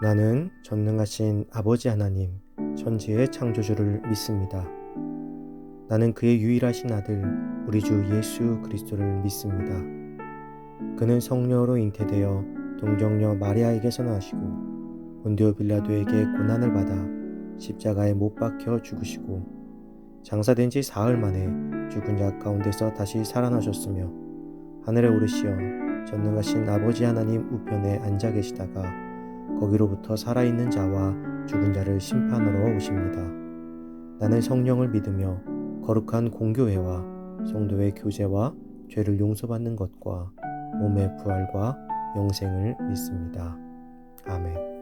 나는 전능하신 아버지 하나님, 천지의 창조주를 믿습니다. 나는 그의 유일하신 아들, 우리 주 예수 그리스도를 믿습니다. 그는 성령으로 잉태되어 동정녀 마리아에게서 나시고 본디오 빌라도에게 고난을 받아 십자가에 못 박혀 죽으시고 장사된 지 사흘 만에 죽은 자 가운데서 다시 살아나셨으며 하늘에 오르시어 전능하신 아버지 하나님 우편에 앉아 계시다가 거기로부터 살아있는 자와 죽은 자를 심판하러 오십니다. 나는 성령을 믿으며 거룩한 공교회와 성도의 교제와 죄를 용서받는 것과 몸의 부활과 영생을 믿습니다. 아멘.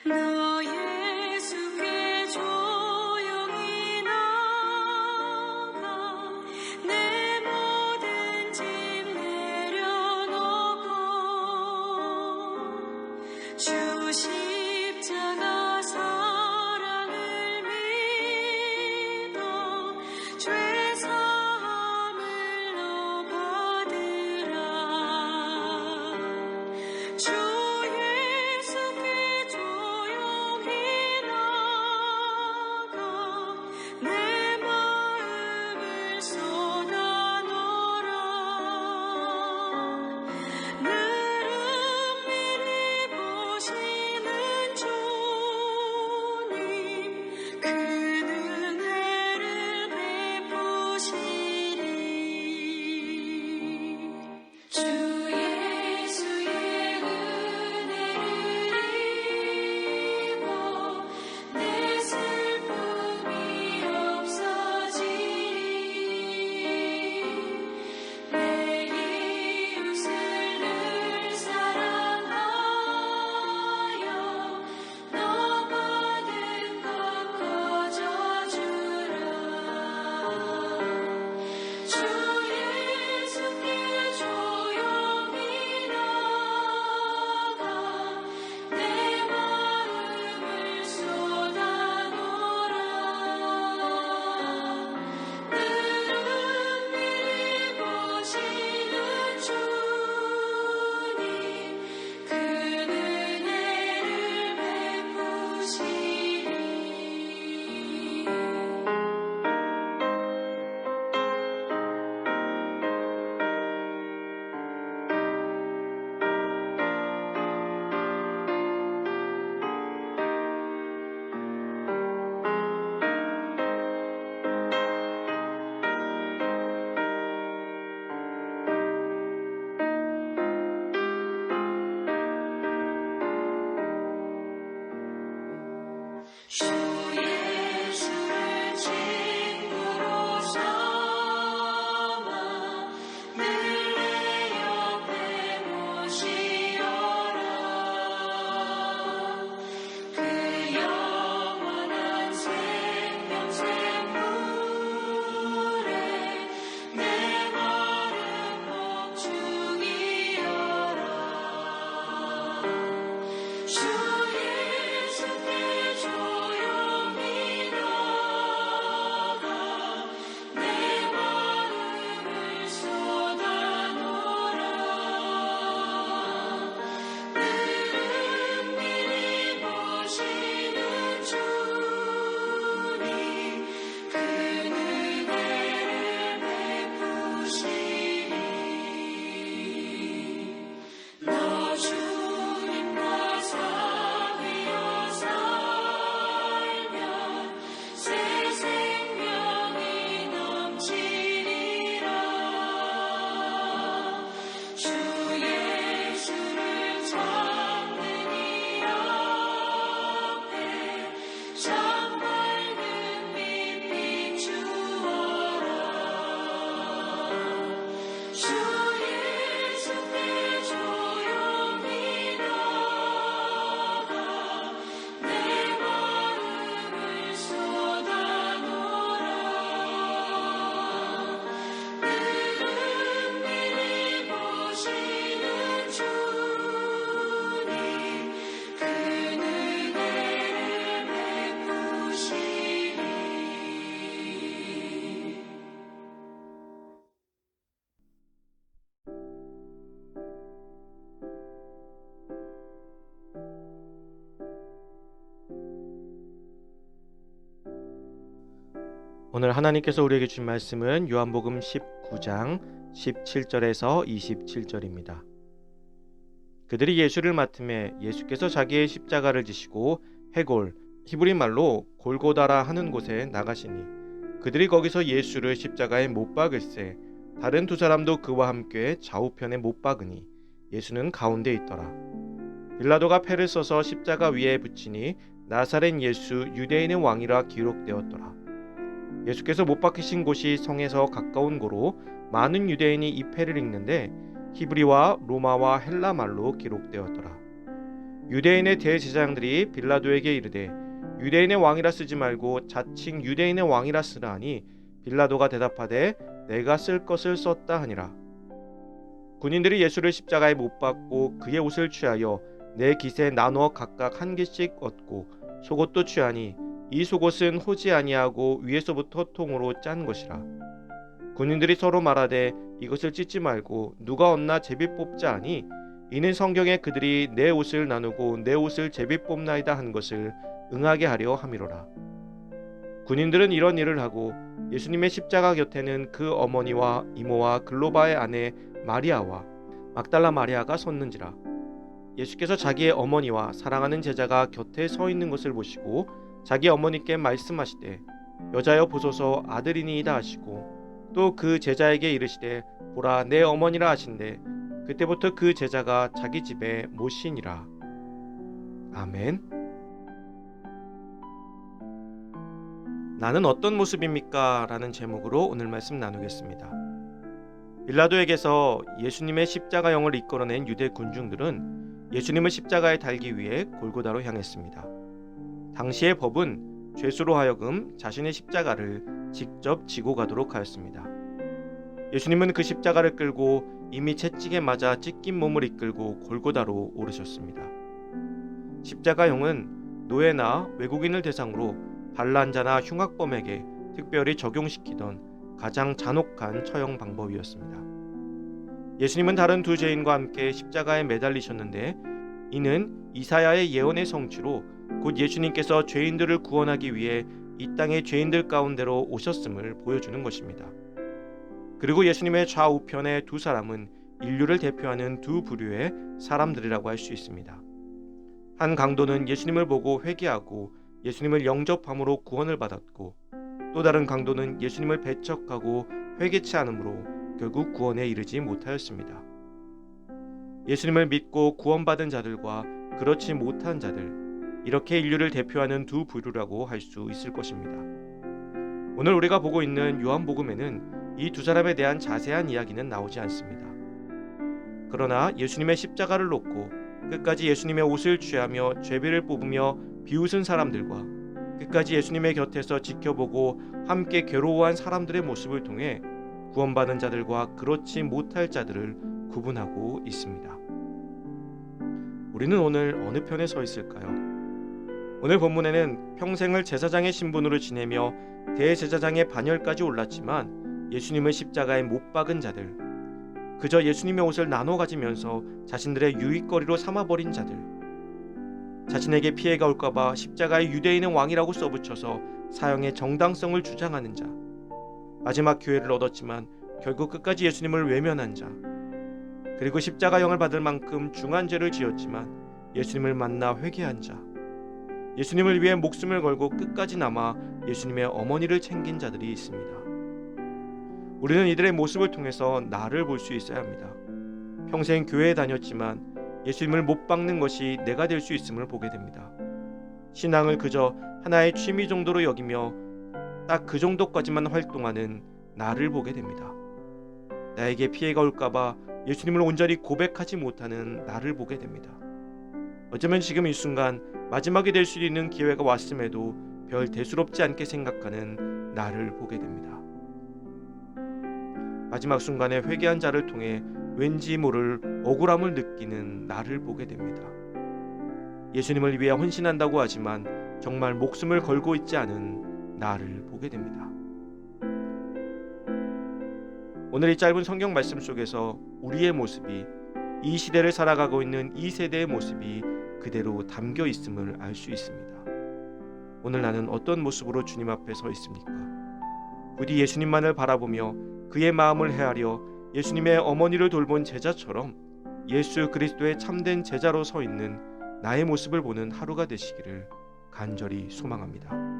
나 예수께 조용히 나가 내 모든 짐 내려놓고 주 십자가 사랑을 믿어 죄 사함을 너 받으라. 주 예수께 조용히 나가 내 마음을 쏟아놓으라. 늘 은밀히 보시는 주님, 그 은혜를 베푸시리. 주 예수의 은혜를 입어 내 슬픔이 없어지리. 내 이웃을 늘 사랑하여 너 받은 것 거저주라. 주 예수께 조용히 나가 내 마음을 쏟아놓으라. 늘 은밀히 보시는 주님, 그 은혜를 베푸시리. 주 예수를 친구로 삼아 늘 내 옆에 모시어라. 그 영원한 생명샘 물에 내 마음 목축이어라. 주 예수께 조용히 오늘 하나님께서 우리에게 주신 말씀은 요한복음 19장 17절에서 27절입니다. 그들이 예수를 맡음에 예수께서 자기의 십자가를 지시고 해골, 히브리 말로 골고다라 하는 곳에 나가시니 그들이 거기서 예수를 십자가에 못 박을세 다른 두 사람도 그와 함께 좌우편에 못 박으니 예수는 가운데 있더라. 빌라도가 패를 써서 십자가 위에 붙이니 나사렛 예수 유대인의 왕이라 기록되었더라. 예수께서 못 박히신 곳이 성에서 가까운 고로 많은 유대인이 이 패를 읽는데 히브리와 로마와 헬라 말로 기록되었더라. 유대인의 대제사장들이 빌라도에게 이르되 유대인의 왕이라 쓰지 말고 자칭 유대인의 왕이라 쓰라 하니 빌라도가 대답하되 내가 쓸 것을 썼다 하니라. 군인들이 예수를 십자가에 못 박고 그의 옷을 취하여 네 깃에 나누어 각각 한 깃씩 얻고 속옷도 취하니 이 속옷은 호지 아니하고 위에서부터 통으로 짠 것이라. 군인들이 서로 말하되 이것을 찢지 말고 누가 얻나 제비 뽑자 하니 이는 성경에 그들이 내 옷을 나누고 내 옷을 제비 뽑나이다 한 것을 응하게 하려 함이로라. 군인들은 이런 일을 하고 예수님의 십자가 곁에는 그 어머니와 이모와 글로바의 아내 마리아와 막달라 마리아가 섰는지라. 예수께서 자기의 어머니와 사랑하는 제자가 곁에 서 있는 것을 보시고 자기 어머니께 말씀하시되 여자여 보소서 아들이니이다 하시고 또 그 제자에게 이르시되 보라 내 어머니라 하신대 그때부터 그 제자가 자기 집에 모시니라. 아멘. 나는 어떤 모습입니까? 라는 제목으로 오늘 말씀 나누겠습니다. 빌라도에게서 예수님의 십자가형을 이끌어낸 유대 군중들은 예수님을 십자가에 달기 위해 골고다로 향했습니다. 당시의 법은 죄수로 하여금 자신의 십자가를 직접 지고 가도록 하였습니다. 예수님은 그 십자가를 끌고 이미 채찍에 맞아 찢긴 몸을 이끌고 골고다로 오르셨습니다. 십자가형은 노예나 외국인을 대상으로 반란자나 흉악범에게 특별히 적용시키던 가장 잔혹한 처형 방법이었습니다. 예수님은 다른 두 죄인과 함께 십자가에 매달리셨는데 이는 이사야의 예언의 성취로 곧 예수님께서 죄인들을 구원하기 위해 이 땅의 죄인들 가운데로 오셨음을 보여주는 것입니다. 그리고 예수님의 좌우편의 두 사람은 인류를 대표하는 두 부류의 사람들이라고 할 수 있습니다. 한 강도는 예수님을 보고 회개하고 예수님을 영접함으로 구원을 받았고 또 다른 강도는 예수님을 배척하고 회개치 않으므로 결국 구원에 이르지 못하였습니다. 예수님을 믿고 구원받은 자들과 그렇지 못한 자들, 이렇게 인류를 대표하는 두 부류라고 할 수 있을 것입니다. 오늘 우리가 보고 있는 요한복음에는 이 두 사람에 대한 자세한 이야기는 나오지 않습니다. 그러나 예수님의 십자가를 놓고 끝까지 예수님의 옷을 취하며 죄비를 뽑으며 비웃은 사람들과 끝까지 예수님의 곁에서 지켜보고 함께 괴로워한 사람들의 모습을 통해 구원받은 자들과 그렇지 못할 자들을 구분하고 있습니다. 우리는 오늘 어느 편에 서 있을까요? 오늘 본문에는 평생을 제사장의 신분으로 지내며 대제사장의 반열까지 올랐지만 예수님을 십자가에 못 박은 자들, 그저 예수님의 옷을 나눠 가지면서 자신들의 유익거리로 삼아버린 자들, 자신에게 피해가 올까봐 십자가에 유대인의 왕이라고 써붙여서 사형의 정당성을 주장하는 자, 마지막 기회를 얻었지만 결국 끝까지 예수님을 외면한 자, 그리고 십자가형을 받을 만큼 중한 죄를 지었지만 예수님을 만나 회개한 자, 예수님을 위해 목숨을 걸고 끝까지 남아 예수님의 어머니를 챙긴 자들이 있습니다. 우리는 이들의 모습을 통해서 나를 볼 수 있어야 합니다. 평생 교회에 다녔지만 예수님을 못 박는 것이 내가 될 수 있음을 보게 됩니다. 신앙을 그저 하나의 취미 정도로 여기며 딱 그 정도까지만 활동하는 나를 보게 됩니다. 나에게 피해가 올까봐 예수님을 온전히 고백하지 못하는 나를 보게 됩니다. 어쩌면 지금 이 순간 마지막이 될 수 있는 기회가 왔음에도 별 대수롭지 않게 생각하는 나를 보게 됩니다. 마지막 순간에 회개한 자를 통해 왠지 모를 억울함을 느끼는 나를 보게 됩니다. 예수님을 위해 헌신한다고 하지만 정말 목숨을 걸고 있지 않은 나를 보게 됩니다. 오늘 이 짧은 성경 말씀 속에서 우리의 모습이 이 시대를 살아가고 있는 이 세대의 모습이 그대로 담겨 있음을 알 수 있습니다. 오늘 나는 어떤 모습으로 주님 앞에 서 있습니까? 부디 예수님만을 바라보며 그의 마음을 헤아려 예수님의 어머니를 돌본 제자처럼 예수 그리스도의 참된 제자로 서 있는 나의 모습을 보는 하루가 되시기를 간절히 소망합니다.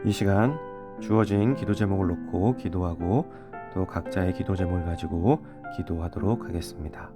이 시간 주어진 기도 제목을 놓고 기도하고 또 각자의 기도 제목을 가지고 기도하도록 하겠습니다.